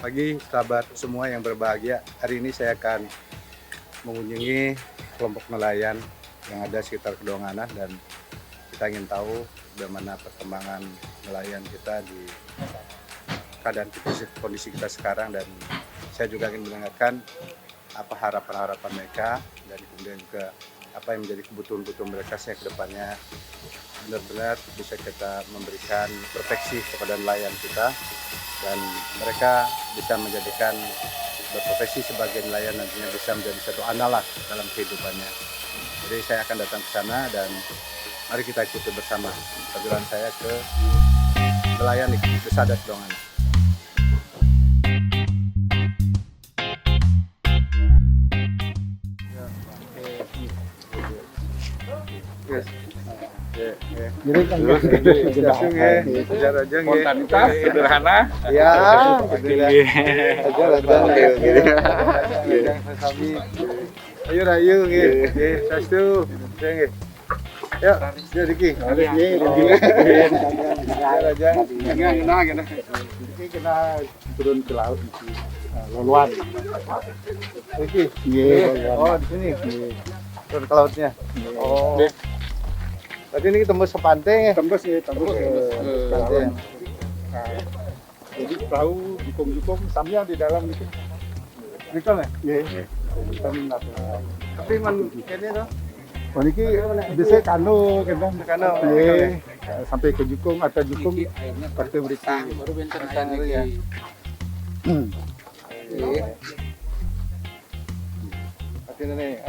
Pagi sahabat semua yang berbahagia. Hari ini saya akan mengunjungi kelompok nelayan yang ada sekitar Kedonganan dan kita ingin tahu bagaimana perkembangan nelayan kita di keadaan kondisi kita sekarang, dan saya juga ingin mendengarkan apa harapan-harapan mereka dan kemudian juga apa yang menjadi kebutuhan mereka saya ke depannya benar-benar bisa kita memberikan proteksi kepada nelayan kita dan mereka bisa menjadikan berprofesi sebagai nelayan nantinya bisa menjadi satu andalan dalam kehidupannya. Jadi saya akan datang ke sana dan mari kita ikuti bersama perjalanan saya ke nelayan di Desa Adat Kedonganan. Jadi kan spontanitas, sederhana. Ya, ayo rayu nggih. Sastu. Nggih. Yuk, ya Diki. Ini kena turun ke laut loluan. Diki. Iya. Oh, di sini. Turun ke lautnya. Oh. Berarti ini tembus ke pantai ya? Tembus ke Pantai. jadi perahu jukung-jukung samnya di dalam itu. Nikah ya? Iya. Tapi man kene to. Oh niki bisa kano kan. Kano. Iya. Sampai ke jukung atau jukung partai berita. Baru bentar ya. Berarti ini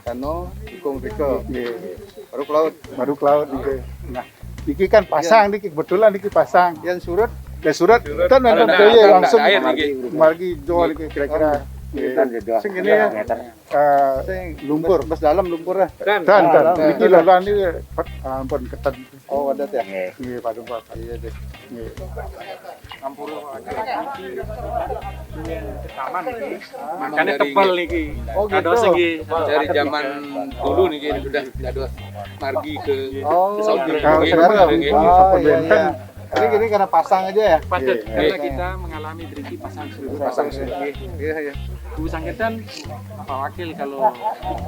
kano, jukung riko. Iya. Baru ke laut niki. Nah, niki kan pasang niki kebetulan niki pasang. Yang surut Ya surat kan nanti ada dia langsung air niki. margi jual niki kira-kira. sing ini ya. Sing lumpur. Bas dalam lumpur lah. Dan niki laluan ini ampun ketat. Oh, wadat ya? Iya, padung Pak. Iya deh. Iya. Makanya tebal niki. Oh, gitu. Dados iki dari zaman dulu niki sudah dados margi ke Oh, Saudi. Kalau Niki, sekarang niki. Oh, iya, iya. Ini karena pasang aja ya? Patut Iya. karena kita mengalami driki pasang surut. Pasang sih. Iya, iya. Bu Sangketan Pak Wakil kalau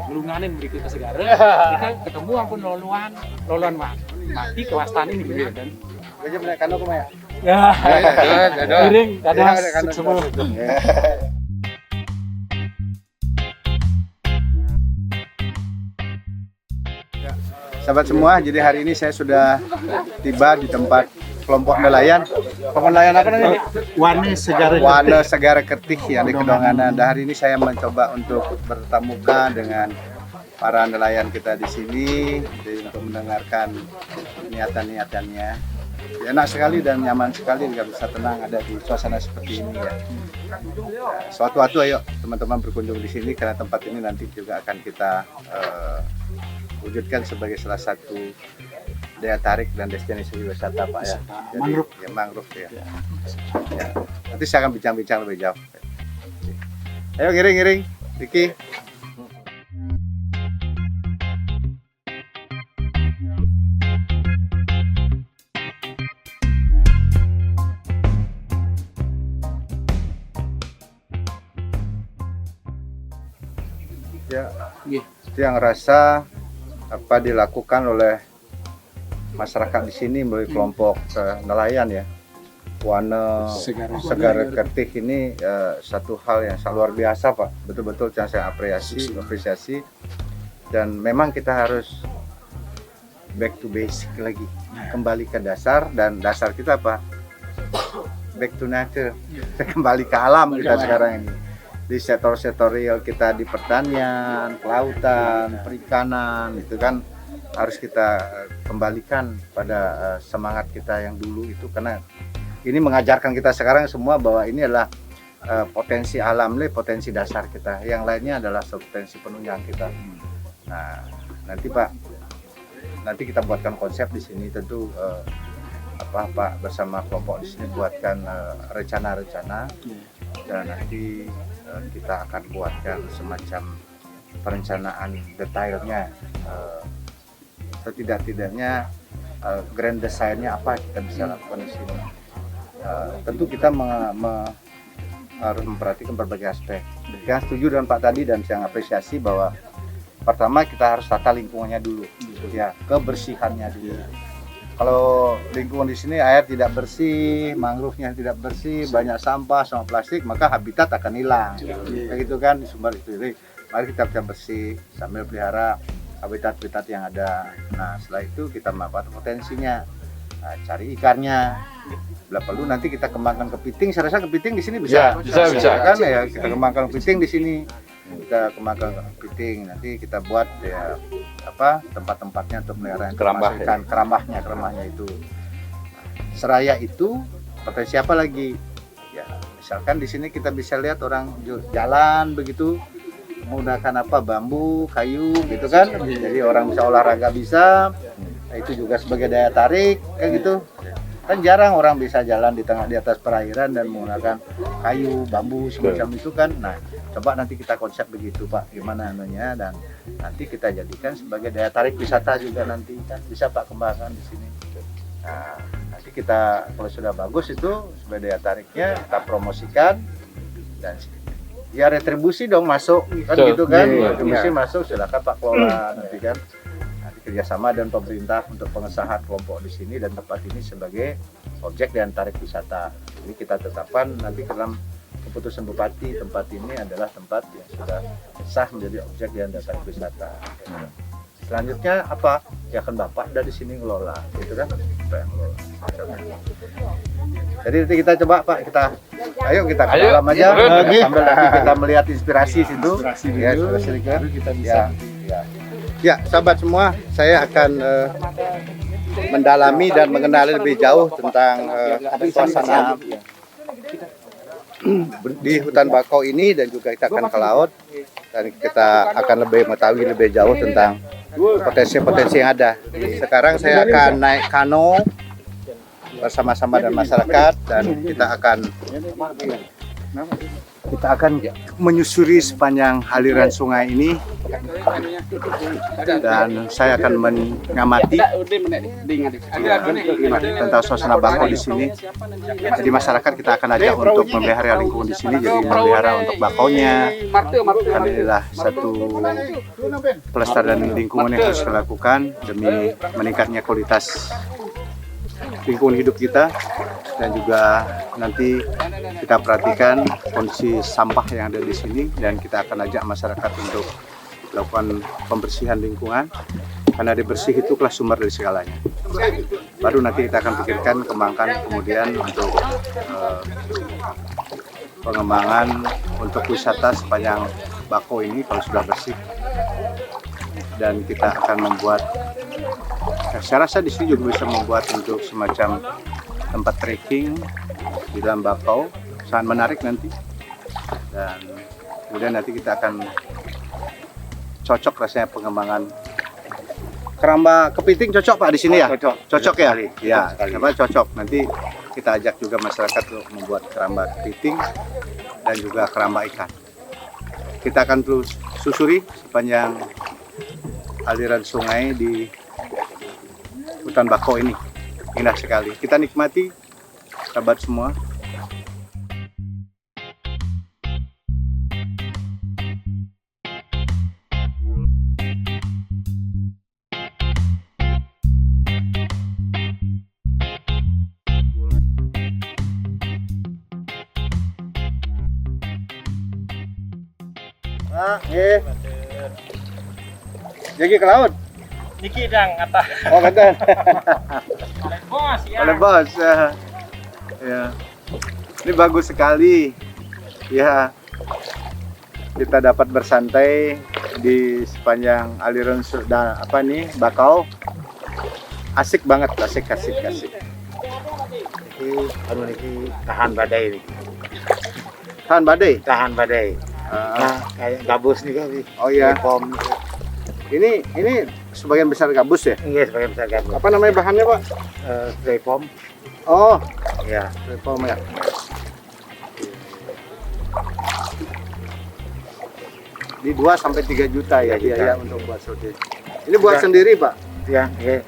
ngelunganin berikut ke segara kita ketemu ampun loluan mati kewastan ini gitu kan. Gajah punya kano kemana? Ya, piring, Iya, dadah, ada kano semua. Sahabat semua, jadi hari ini saya sudah tiba di tempat kelompok nelayan. Kelompok nelayan apa namanya? Warna sejarah. Wana Segara Kertih yang di Kedonganan. Dan hari ini saya mencoba untuk bertatap muka dengan para nelayan kita di sini jadi untuk mendengarkan niatan-niatannya. Ya, enak sekali dan nyaman sekali jika bisa tenang ada di suasana seperti ini ya. Suatu waktu ayo teman-teman berkunjung di sini karena tempat ini nanti juga akan kita wujudkan sebagai salah satu daya tarik dan destinasi wisata Pak ya. Jadi, Mangrove. Ya, mangrove ya. Ya. Nanti saya akan bincang-bincang lebih jauh. Ayo ngiring, Diki. Ya, itu yang rasa apa dilakukan oleh masyarakat di sini melalui kelompok nelayan ya. Wana Segara Kertih ini satu hal yang sangat luar biasa Pak. Betul-betul yang saya apresiasi. Dan memang kita harus back to basic lagi, kembali ke dasar, dan dasar kita apa? Back to nature, kembali ke alam kita sekarang ini. Di sektor-sektor real kita di pertanian, kelautan, perikanan, itu kan harus kita kembalikan pada semangat kita yang dulu itu, karena ini mengajarkan kita sekarang semua bahwa ini adalah potensi alam, potensi dasar kita. Yang lainnya adalah potensi penunjang kita. Nah, nanti Pak, nanti kita buatkan konsep di sini tentu Pak bersama kelompok di sini buatkan rencana-rencana dan nanti kita akan buatkan semacam perencanaan detailnya, setidak-tidaknya grand design-nya apa kita bisa lakukan di sini. Tentu kita harus memperhatikan berbagai aspek. Yang setuju dengan Pak tadi dan saya apresiasi bahwa pertama kita harus tata lingkungannya dulu, ya kebersihannya dulu. Kalau lingkungan di sini air tidak bersih, mangrove-nya tidak bersih, banyak sampah sama plastik, maka habitat akan hilang. Kayak gitu kan sumber itu. Jadi mari kita bersih sambil pelihara habitat-habitat yang ada. Nah setelah itu kita manfaatkan potensinya, nah, cari ikannya. Bila perlu nanti kita kembangkan kepiting. Saya rasa kepiting di sini bisa. Ya, bisa. Kan ya kita kembangkan kepiting di sini. Kita kembangkan kepiting. Nanti kita buat ya tempat-tempatnya untuk melihara ikan, kerambahnya itu. Nah, seraya itu potensi apa lagi? Ya, misalkan di sini kita bisa lihat orang jalan begitu menggunakan bambu, kayu gitu kan. Jadi orang bisa olahraga bisa. Nah, itu juga sebagai daya tarik kayak gitu. Kan jarang orang bisa jalan di atas perairan dan menggunakan kayu, bambu semacam itu kan. Nah, coba nanti kita konsep begitu Pak, gimana anunya, dan nanti kita jadikan sebagai daya tarik wisata juga nanti kan bisa Pak kembangkan di sini. Nah, nanti kita kalau sudah bagus itu sebagai daya tariknya kita promosikan dan ya retribusi dong masuk kan gitu kan. Retribusi masuk silakan Pak kelola nanti kan. Kerjasama dan pemerintah untuk pengesahan kelompok di sini dan tempat ini sebagai objek dan tarik wisata. Ini kita tetapkan nanti dalam keputusan Bupati tempat ini adalah tempat yang sudah sah menjadi objek dan tarik wisata. Selanjutnya apa? Ya kan Bapak dari sini ngelola, gitu kan? Bapak yang ngelola. Jadi nanti kita coba Pak, ayo kita ke dalam aja sambil nanti kita melihat inspirasi situ. Ya, kita bisa. Ya, sahabat semua, saya akan mendalami dan mengenali lebih jauh tentang suasana di hutan bakau ini dan juga kita akan ke laut dan kita akan lebih mengetahui lebih jauh tentang potensi-potensi yang ada. Sekarang saya akan naik kano bersama-sama dengan masyarakat dan kita akan menyusuri sepanjang aliran sungai ini dan saya akan mengamati tentang suasana bakau di sini. Jadi masyarakat kita akan ajak untuk memelihara lingkungan di sini, jadi memelihara untuk bakaunya. Dan inilah satu pelestarian lingkungan yang harus kita lakukan demi meningkatnya kualitas lingkungan hidup kita, dan juga nanti kita perhatikan kondisi sampah yang ada di sini dan kita akan ajak masyarakat untuk melakukan pembersihan lingkungan karena ada bersih itulah sumber dari segalanya. Baru nanti kita akan pikirkan kembangkan kemudian untuk pengembangan untuk wisata sepanjang bakau ini kalau sudah bersih, dan kita akan membuat. Saya rasa di sini juga bisa membuat untuk semacam tempat trekking di dalam bakau, sangat menarik nanti. Dan kemudian nanti kita akan cocok rasanya pengembangan keramba kepiting cocok Pak di sini ya? Cocok ya? Ya, cocok. Nanti kita ajak juga masyarakat untuk membuat keramba kepiting dan juga keramba ikan. Kita akan terus susuri sepanjang aliran sungai di hutan bakau ini. Indah sekali. Kita nikmati, sahabat semua. Jadi ke laut. Niki dang kata. Oh, kata. Oleh bos ya. Oleh bos. Ya. Ini bagus sekali. Ya. Kita dapat bersantai di sepanjang aliran bakau. Asik banget, asik. Ini tahan badai nih. Tahan badai? Tahan badai. Nah, kayak gabus nih kan. Oh iya. Pom. Ini sebagian besar gabus ya? Iya, sebagian besar gabus. Apa namanya bahannya Pak? Pom. Oh, Ya. pom ya. Di 2 sampai 3 juta ya biaya untuk buat sote. Ini buat sendiri Pak? ya,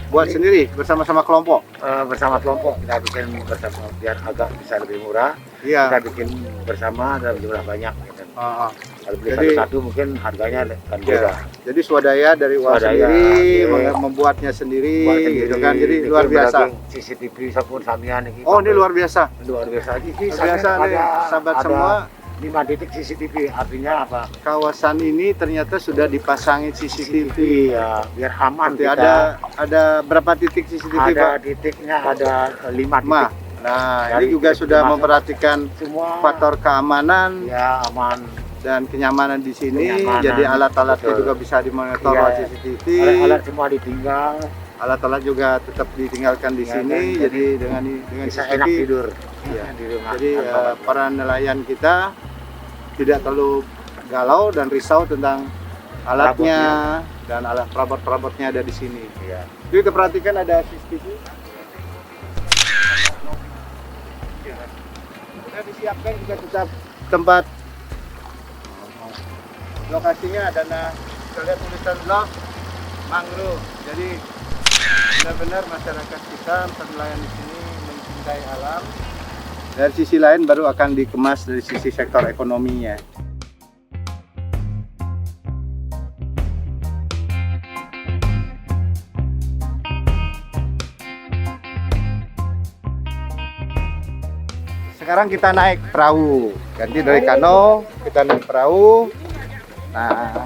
Buat sendiri bersama-sama kelompok. bersama kelompok kita bikin bersama biar agak bisa lebih murah. Iya. Kita bikin bersama dalam jumlah banyak. Gitu. Kalau beli Jadi- satu-satu mungkin harganya kan Ya. beda. Jadi swadaya dari uang Swadaya, sendiri, iya. membuatnya sendiri, Buat gitu kan. Jadi ini luar biasa. CCTV sampun samian ini. Oh, ini luar biasa. luar biasa. Ini Luar biasa nih, sahabat semua. 5 titik CCTV artinya apa? Kawasan ini ternyata sudah dipasangi CCTV. Ya, biar aman Nanti kita. ada berapa titik CCTV, Ada Pak? titiknya ada 5 Ma. titik. Nah, Dari ini juga titik sudah masuk. memperhatikan Semua faktor keamanan ya aman. dan kenyamanan di sini. Kenyamanan, Jadi alat-alatnya betul. juga bisa dimonitor Iya. oleh CCTV. Alat-alat semua ditinggal, Alat-alat juga tetap ditinggalkan di Tinggalkan, sini. jadi Jadi dengan bisa CCTV, enak tidur. Iya. Di rumah. Jadi Tanpa para nelayan kita tidak terlalu galau dan risau tentang alatnya dan alat perabot-perabotnya ada di sini. ya. Jadi kita perhatikan ada CCTV. Sudah disiapkan juga tetap tempat lokasinya ada kita lihat tulisan blok mangrove. Jadi benar-benar masyarakat kita nelayan di sini mencintai alam. Dari sisi lain baru akan dikemas dari sisi sektor ekonominya. Sekarang kita naik perahu, ganti dari kano kita naik perahu. Nah,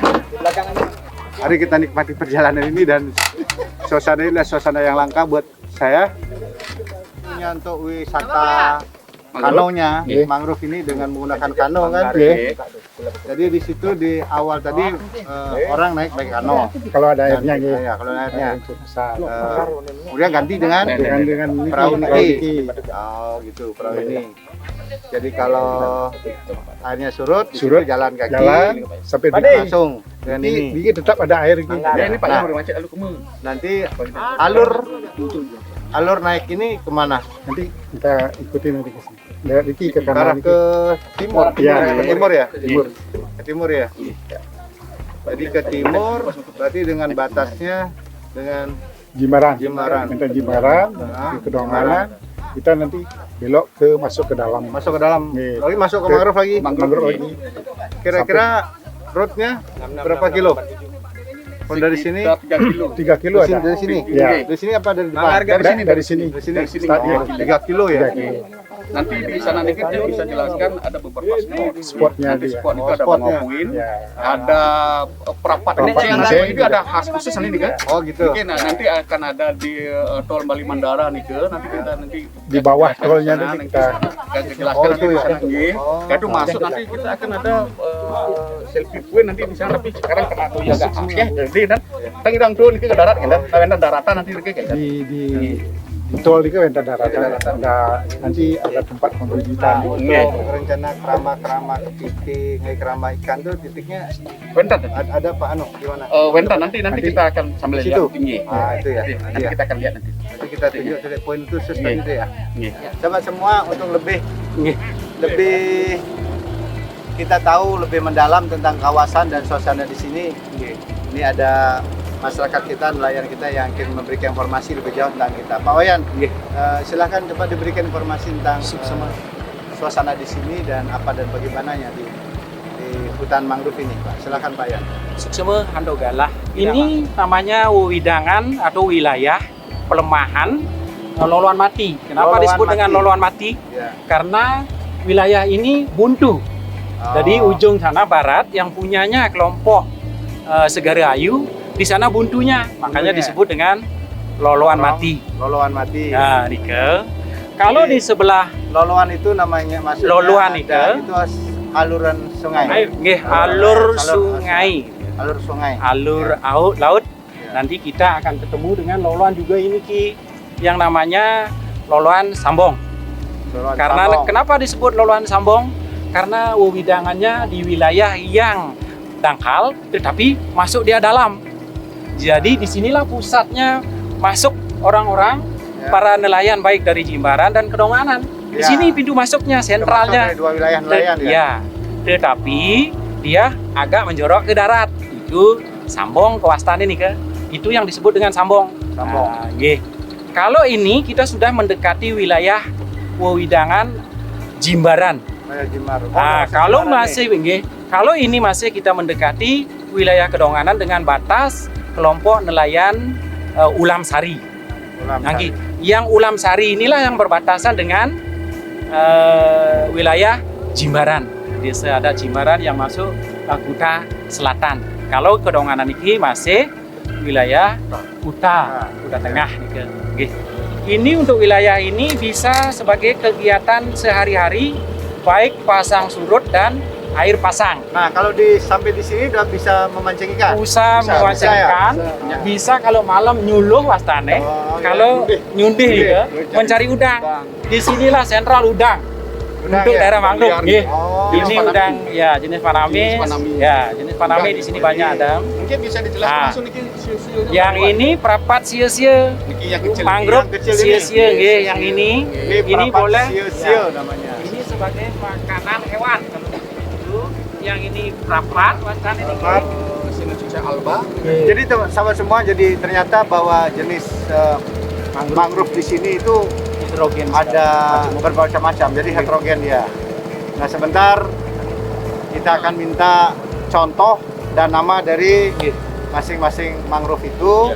mari kita nikmati perjalanan ini dan suasana ini adalah suasana yang langka buat saya. Ini untuk wisata kanonya, mangrove ini dengan menggunakan kano kan. Jadi di situ di awal tadi orang naik pakai kano. Kalau ada airnya gitu. Ya, kalau airnya. Untuk besar. Kemudian ganti dengan dengan perahu perahu niki. Oh gitu, perahu ini. Jadi kalau airnya surut, di situ Surut, jalan kaki, jalan sampai langsung dengan ini. dikit tetap ada air gitu. ini Pak Nah. yang udah macet lalu kemu. Nanti alur naik ini kemana? Nanti kita ikutin nanti ke sini. Dari Riki ke Arah kanan. ke timur, Iya, ke timur ya? Timur. Ke timur ya? Jadi ke timur, berarti dengan batasnya dengan Jimbaran. Jimbaran. Kita Jimbaran, Nah, ke Kedonganan. Kita nanti belok ke masuk ke dalam. masuk ke dalam. Iya. Lagi masuk ke mangrove lagi. Mangrove lagi. Kira-kira roadnya berapa kilo? Kalau dari sini, 3 kilo ada. dari sini, Ya. dari sini apa dari depan? Dari sini. Dari sini, Stadion. 3 kilo ya? 3 kilo. Nanti di sana dikit dia bisa jelaskan ada beberapa spot. Spotnya Nanti dia. spot itu Oh, ada spotnya. Bangau Ya. ada perapat Perapat yang Menceng lain juga ada khas khusus nih kan. Oh gitu. Mungkin nanti akan ada di tol Bali Mandara nih ke nanti kita nanti Di bawah tolnya sana, nanti kita akan jelaskan Oh, nanti itu di ya? sana nggih. Oh. Itu masuk nanti kita akan ada selfie point nanti di sana tapi sekarang kena tuh agak ya jadi dan kita ngidang tuh nih ke darat kan. Kita daratan nanti kan. di tol itu kan daratan. Ada nanti ada tempat pembibitan. Untuk rencana kerama-kerama kepiting, kerama ikan tuh titiknya Bentar. ada Pak Anu gimana? Bentar nanti kita akan sambil Di situ? lihat tinggi. Ah itu ya. Nanti Nanti ya. kita akan lihat nanti. Nanti kita tunjuk titik poin itu sistem Iya. itu ya. Nggih. Coba semua untuk lebih kita tahu lebih mendalam tentang kawasan dan suasana di sini. Ini ada masyarakat kita, nelayan kita yang ingin memberikan informasi lebih jauh tentang kita. Pak Wayan, silahkan coba diberikan informasi tentang suasana di sini dan apa dan bagaimananya di hutan mangrove ini, Pak. Silahkan Pak Wayan. Suksema Handogalah. Ini namanya wewidangan atau wilayah pelemahan loloan mati. Kenapa Loloan disebut dengan mati. loloan mati? Ya. Karena wilayah ini buntu. Jadi ujung sana barat yang punyanya kelompok Segara Ayu, di sana buntunya. Makanya Buntunya. disebut dengan loloan mati. Loloan mati. Nah, Rike. Kalau di sebelah Loloan itu namanya maksudnya Loloan ada- itu. aluran sungai. alur sungai, Alur sungai. alur laut. Nanti kita akan ketemu dengan loloan juga ini Ki, yang namanya loloan Sambong. Loloan Karena Sambong. kenapa disebut loloan Sambong? Karena wewidangannya di wilayah yang dangkal, tetapi masuk dia dalam. Jadi disinilah pusatnya masuk orang-orang, Ya. para nelayan baik dari Jimbaran dan Kedonganan. Di Ya. sini pintu masuknya, sentralnya. Termasuk dari dua wilayah nelayan ya. Ya, tetapi dia agak menjorok ke darat. Itu Sambong ke Wastan ini ke. Itu yang disebut dengan Sambong. Sambong. Nah, nggih. Kalau ini kita sudah mendekati wilayah wewidangan Jimbaran. Wilayah Jimbaran. Nah, kalau masih nggih, kalau ini masih kita mendekati wilayah Kedonganan dengan batas kelompok nelayan Ulam Sari. Nggih. Yang Ulam Sari inilah yang berbatasan dengan wilayah Jimbaran. Desa ada Jimbaran yang masuk Kuta Selatan. Kalau Kedonganan ini masih wilayah Kuta Tengah nggih. Ini untuk wilayah ini bisa sebagai kegiatan sehari-hari baik pasang surut dan air pasang. Nah, kalau sampai di sini udah bisa memancing ikan. Bisa memancing ikan, bisa kalau malam nyuluh wastane. Kalau nyundih gitu, mencari udang. Disinilah sentral udang. Untuk daerah mangrove. Nggih. Ini udang ya jenis panami. Ya, jenis panami di sini banyak ada. Mungkin bisa dijelaskan langsung niki siu-siu. Yang ini perapat sia-sia. Niki yang kecil. Mangrove sia-sia nggih, yang ini. Ini boleh Sio namanya. ini sebagai makanan hewan. Kalau itu yang ini perapat, wastane ini. Sinusisa alba. Jadi sahabat semua, jadi ternyata bahwa jenis mangrove di sini itu Hidrogen ada bermacam-macam, jadi heterogen dia. Nah, sebentar kita akan minta contoh dan nama dari masing-masing mangrove itu.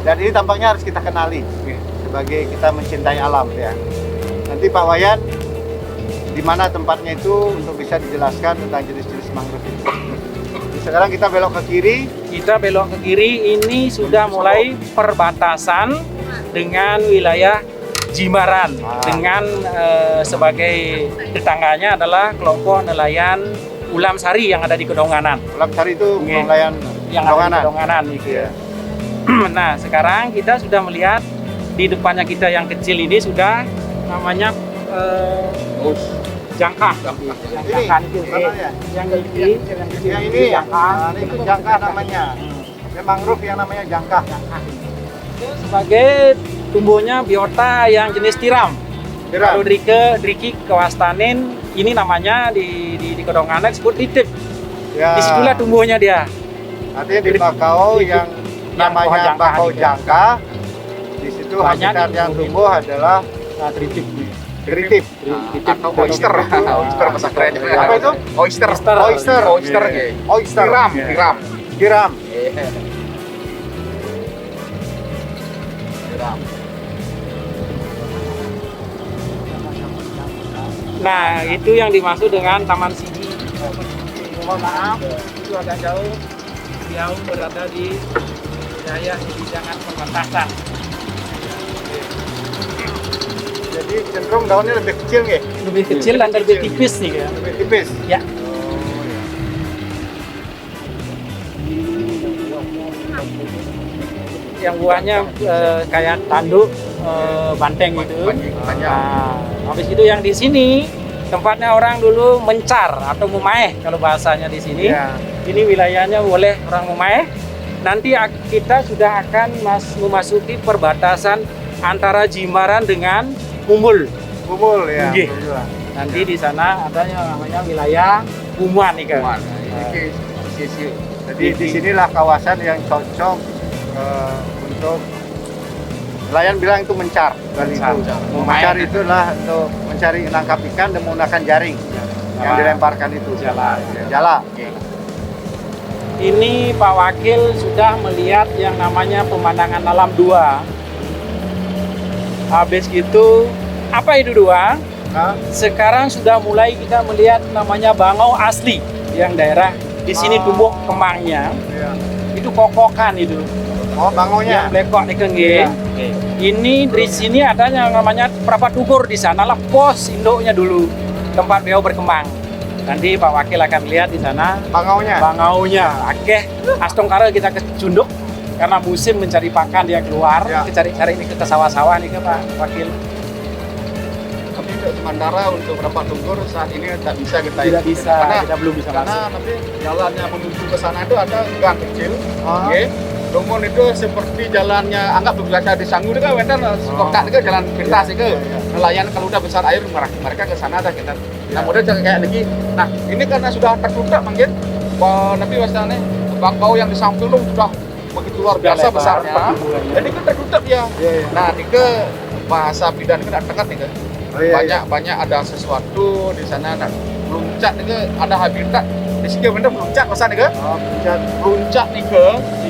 Dan ini tampaknya harus kita kenali sebagai kita mencintai alam ya. Nanti Pak Wayan di mana tempatnya itu untuk bisa dijelaskan tentang jenis-jenis mangrove itu. Sekarang kita belok ke kiri. Kita belok ke kiri, ini sudah mulai perbatasan dengan wilayah Jimbaran dengan sebagai tetangganya adalah kelompok nelayan Ulam Sari yang ada di Kedonganan. Ulam Sari itu Nggih. nelayan Yang ada di Kedonganan gitu ya. Nah, sekarang kita sudah melihat di depannya kita yang kecil ini sudah namanya jangkah. Jangkah itu. Yang ini, Yang ini itu jangkah namanya. Mangrove yang namanya jangkah. Itu sebagai tumbuhnya biota yang jenis tiram. Kalau Driki kewastanin ini namanya di Kedonganan disebut titip. Ya. Disitulah tumbuhnya dia. Artinya di bakau yang namanya bakau jangka, di situ Banyak habitat yang ditumbuhin. tumbuh adalah Tritip. tritip. Atau oyster. Oyster bahasa kerennya. Apa itu? Oyster. Oyster. Oyster. Oyster. Tiram. Tiram. Nah, itu yang dimaksud dengan Taman Sigi. Mohon maaf, itu agak jauh. Jauh berada di wilayah jangan perbatasan. Jadi cenderung daunnya lebih kecil nggih? Lebih kecil dan lebih tipis nih ya. Lebih tipis. Ya. Yang buahnya kayak tanduk banteng gitu. Nah, habis itu yang di sini tempatnya orang dulu mencar atau mumaeh kalau bahasanya di sini. Ya. Ini wilayahnya boleh orang mumaeh. Nanti kita sudah akan memasuki perbatasan antara Jimbaran dengan Umbul. Kumul ya. Nggih. Nanti di sana ada yang namanya wilayah Umuan nih kan. Jadi di sinilah kawasan yang cocok untuk nelayan bilang itu mencar. Kali itu. Mencar itulah untuk mencari menangkap ikan dan menggunakan jaring yang dilemparkan itu. Jala. Ini Pak Wakil sudah melihat yang namanya pemandangan alam 2. Habis itu apa itu 2? Nah, Sekarang sudah mulai kita melihat namanya bangau asli yang daerah di sini tumbuh kembangnya. iya. Itu kokokan itu. Oh, bangonya. Yang blekok nih kenggih. Ini di sini ada yang namanya perapat ukur, di sanalah pos induknya dulu tempat beliau berkembang. Nanti Pak Wakil akan lihat di sana Bangaunya. bangaunya. Akeh astong kara kita ke Cunduk karena musim mencari pakan dia keluar, Ya. kita cari ini ke sawah-sawah nih ke Pak Wakil. Tapi untuk sementara untuk rapat tunggur saat ini tak bisa kita Tidak ikuti. bisa, kita belum bisa karena masuk. nanti jalannya menuju ke sana itu ada gang kecil. Oh. Oke. Lumun itu seperti jalannya anggap biasa di Sanggu itu kan wetan kota itu jalan pintas itu. Nelayan kalau udah besar air mereka ke sana dah kita. Nah, model kayak lagi. Nah, ini karena sudah tertutup mungkin nanti wasane bakau yang di samping itu sudah begitu luar Sudah biasa lebar, besarnya. pertumbuhannya. Jadi kan tertutup ya. Iya, iya. Nah, di ke bahasa bidan itu dekat nih ke. Oh, iya, Banyak ada sesuatu di sana. Nah, Puncak nih ke ada habitat. Di sini bener puncak pesan nih ke. Oh, puncak. Puncak nih ke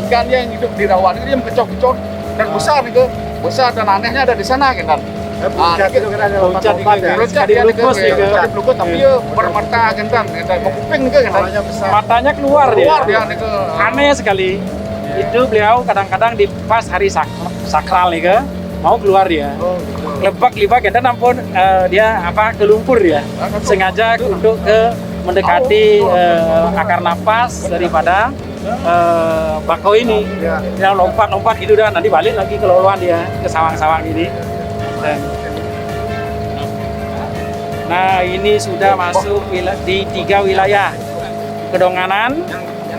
ikan yang hidup di rawa ini dia mengkecok-kecok dan besar nih ke. Besar dan anehnya ada di sana kan. Puncak itu kan ada Puncak lompat-lompat itu ya. kan. Puncak Sekali dia lupus nih ke. sekali lupus tapi ya bermata kan mau kuping nih ke kan. Kepalanya besar. Matanya keluar Keluar dia dia. nih ke. Aneh sekali. Itu beliau kadang-kadang di pas hari sakral nih ke, mau keluar dia. Oh, gitu. Lebak-libak kita nampun dia ke lumpur ya. Sengaja untuk mendekati akar napas daripada bakau ini. Ya. Dia lompat-lompat gitu dan nanti balik lagi ke loloan dia ke sawang-sawang ini. Dan, nah ini sudah masuk di 3 wilayah, Kedonganan,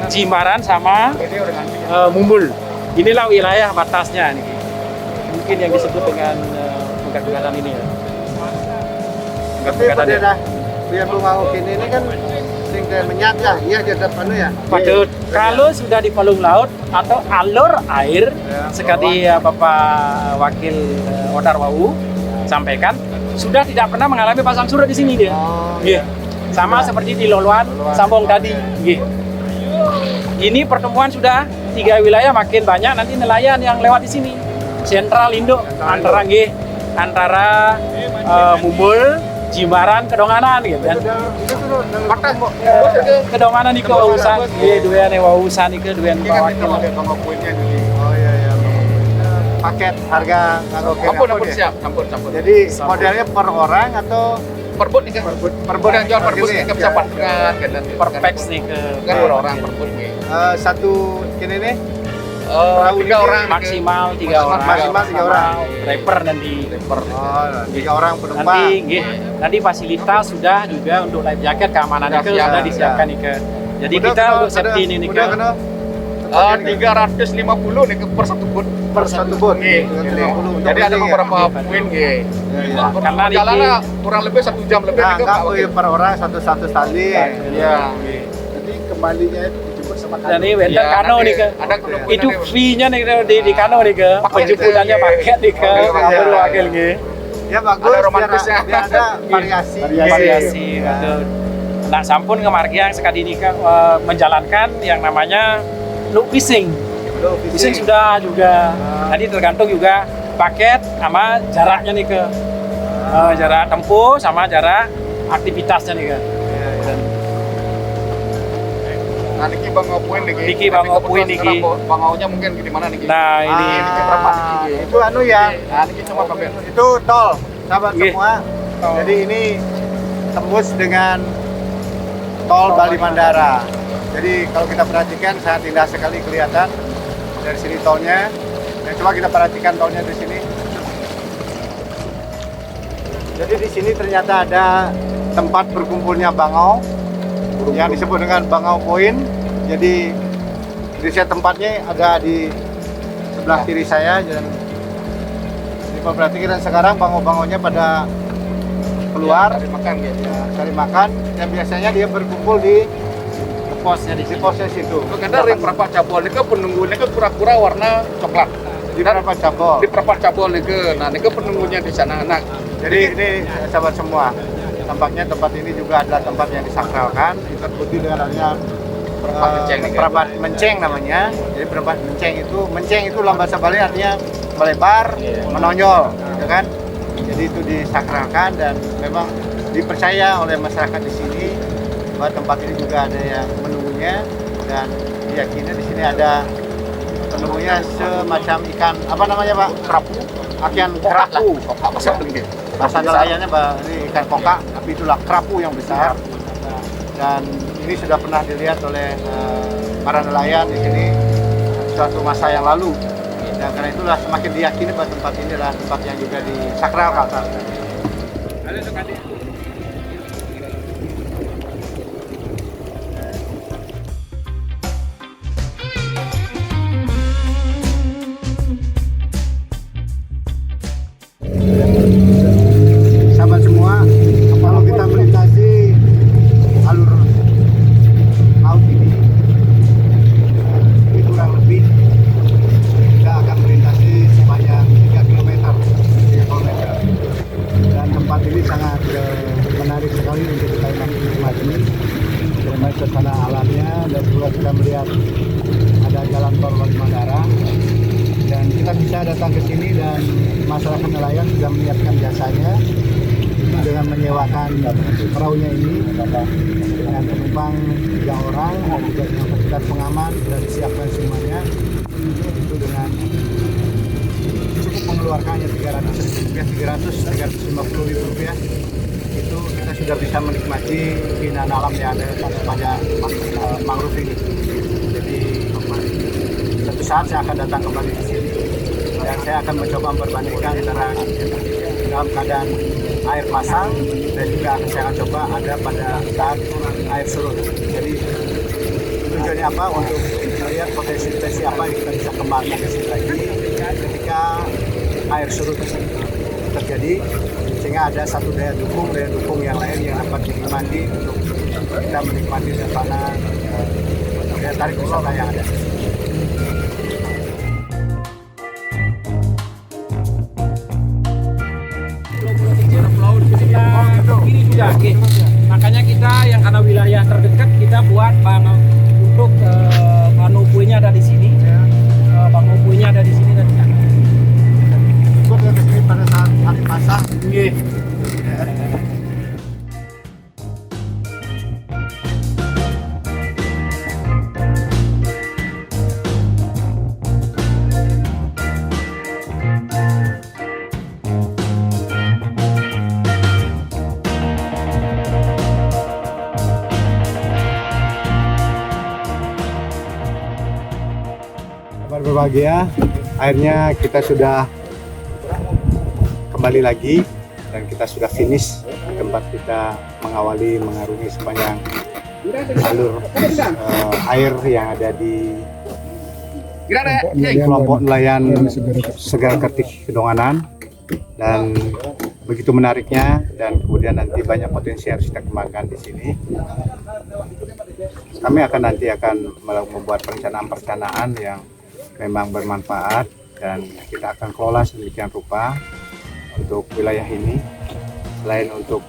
Jimbaran sama Ini udah nganti. Mumbul. Inilah wilayah batasnya nih. Mungkin yang disebut dengan pegat-pegatan ini ya. Tapi Pegat-pegatan pada ya. dah biar Bungau kini ini kan sing kayak menyat ya, iya jadi anu ya. Padahal kalau sudah di palung laut atau alur air, Ya, sekali Bapak Wakil Odar Wau sampaikan, sudah tidak pernah mengalami pasang surut di sini dia. Oh, Iya. Sama seperti di Loluan, Loluan. Sambong tadi. Iya. Ini pertemuan sudah 3 wilayah, makin banyak nanti nelayan yang lewat di sini. Sentral Indo antara antara Mumbul, Jimbaran, Kedonganan gitu kan. Patas. Kedonganan iki wausan, nggih duweane wausan iki duwean Ini kan Pak kita Wakil. pakai bangau poinnya jadi. Oh iya iya. Paket harga nganggo kene Campur apa dia? siap, campur. Jadi modelnya per orang atau Perbut nih kan. Perbut yang jual perbut Gini, ini kan bisa patungan kan dan Per packs nih ke kan orang perbut nih. satu kini nih 3 orang maksimal 3 orang. Maksimal 3 orang. Driver nanti. Oh, 3 orang penumpang. Nanti nggih, nanti fasilitas sudah juga untuk life jacket keamanan Sudah itu siap, sudah disiapkan nih ke. Jadi Udah kita kena- untuk safety ini nih ke. Udah kena 350 nih per satu bot. per satu bot. Nih, 350 untuk jadi ada keliling ya? beberapa poin nih. Iya, iya. Karena di- Jalannya kurang lebih 1 jam lebih Nah, nih enggak Pak Wakil. per orang satu tali. Iya. Jadi kembalinya itu dijemput sama Dan ini vendor Iya, kano nanti nih ke. ada kelompok Itu nanti. fee-nya nih di kano nih ke. Paket. Penjemputannya Iya. paket nih ke. Iya. Bapak Wakil nggih. Ya bagus, Ada romantisnya. biar ada variasi. Variasi Ya. betul. Nah, sampun ke marga yang sekali ini menjalankan yang namanya loop fishing. Loh, Fishing sudah juga. Nanti tergantung juga paket sama jaraknya nih ke. Jarak tempuh sama jarak aktivitasnya nih ke. Nah, niki bangau poin niki. Niki bangau poin niki. Bangaunya mungkin di mana niki? Nah, ini Niki berapa niki? Itu anu ya. Nah, niki cuma kabel. Itu tol, sahabat Nggih. semua. Jadi ini tembus dengan tol Bali Mandara. Jadi kalau kita perhatikan sangat indah sekali kelihatan dari sini tolnya. Dan coba kita perhatikan tolnya di sini. Jadi di sini ternyata ada tempat berkumpulnya bangau yang disebut dengan Bangau Point. Jadi di tempatnya ada di sebelah kiri saya dan diperhatikan, dan sekarang bangau-bangaunya pada keluar Cari makan gitu. ya, cari makan, dan biasanya dia berkumpul di posnya di di sini. posnya situ. Itu kan dari perapat cabol niki penunggunya ke kura-kura warna coklat. Di beberapa cabang. Di perapat cabol niki. Nah, niki penunggunya di sana. Nah, Jadi ini sahabat semua, tampaknya tempat ini juga adalah tempat yang disakralkan, terbukti dengan adanya Perempat Menceng nih, kan? perempat Menceng namanya. Jadi perempat Menceng itu dalam bahasa Bali artinya melebar, menonjol, gitu kan? Jadi itu disakralkan dan memang dipercaya oleh masyarakat di sini bahwa tempat ini juga ada yang menunggunya, dan diyakini di sini ada penunggunya semacam ikan apa namanya Pak? kerapu. Ikan Kokak lah. kerapu. Kokak besar tinggi. Bahasa nelayannya ini ikan kokak, tapi itulah kerapu yang besar. Dan ini sudah pernah dilihat oleh para nelayan di sini suatu masa yang lalu. Dan karena itulah semakin diyakini bahwa tempat ini adalah tempat yang juga disakralkan. Sahabat semua, kalau kita melintasi alur laut ini kurang lebih dekat ada jalan tol Wali Mandara, dan kita bisa datang ke sini dan masyarakat nelayan sudah menyiapkan jasanya dengan menyewakan perahunya ini dengan penumpang 3 orang dan juga dengan petugas pengaman sudah disiapkan semuanya. Itu dengan cukup mengeluarkannya 350 ribu rupiah, itu kita sudah bisa menikmati keindahan alam yang ada pada mangrove ini. Jadi suatu saat saya akan datang kembali ke sini dan saya akan mencoba memperbandingkan antara dalam keadaan air pasang dan juga saya akan coba ada pada saat air surut. Jadi tujuannya apa? Untuk melihat potensi-potensi apa yang kita bisa kembangkan di sini lagi ketika air surut terjadi, sehingga ada satu daya dukung yang lain yang dapat dinikmati untuk kita menikmati suasana daya tarik wisata yang ada. Pulau di sebelah kiri sudah. Makanya kita yang karena wilayah terdekat kita buat untuk panopuinya ada di sini. Panopuinya ada di sini dan di sana. Ikut ke sini pada saat hari pasang. Kabar berbahagia, akhirnya kita sudah kembali lagi dan kita sudah finish tempat kita mengawali mengarungi sepanjang alur air yang ada di kelompok nelayan Segar Kertik Kedonganan, dan begitu menariknya, dan kemudian nanti banyak potensi yang harus kita kembangkan di sini. Kami akan membuat perencanaan yang memang bermanfaat dan kita akan kelola sedemikian rupa untuk wilayah ini, selain untuk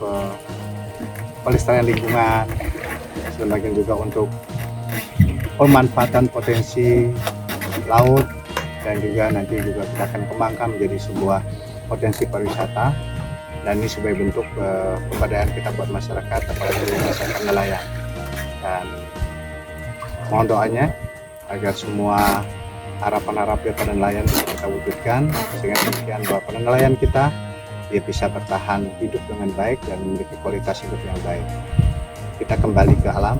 pelestarian lingkungan, sebagian juga untuk pemanfaatan potensi laut, dan juga nanti juga kita akan kembangkan menjadi sebuah potensi pariwisata, dan ini sebagai bentuk pemberdayaan kita buat masyarakat, apalagi masyarakat nelayan. Dan mohon doanya agar semua harapan-harapan para nelayan bisa kita wujudkan, sehingga demikian bahwa para nelayan kita dia bisa bertahan hidup dengan baik dan memiliki kualitas hidup yang baik. Kita kembali ke alam,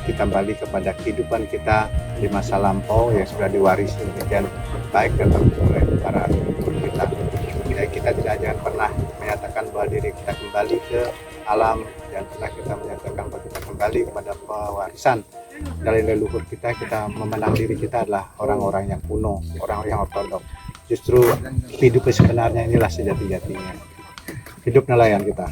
kita kembali kepada kehidupan kita di masa lampau yang sudah diwarisi demikian baik dan bagus oleh para leluhur kita. Jadi kita jangan pernah menyatakan bahwa diri kita kembali ke alam, dan pernah kita menyatakan bahwa kita kembali kepada pewarisan dari leluhur kita. Kita memandang diri kita adalah orang-orang yang kuno, orang-orang yang ortodok. Justru hidup sebenarnya inilah sejati-jatinya. Hidup nelayan kita.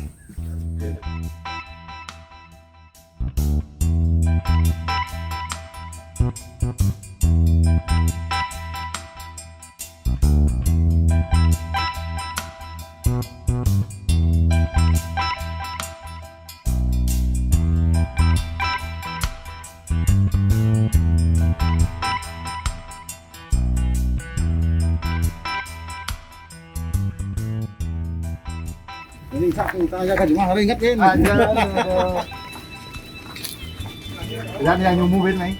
Ini satu tanya kan cuma hari ingat kan. Dan yang nyumuhin nih.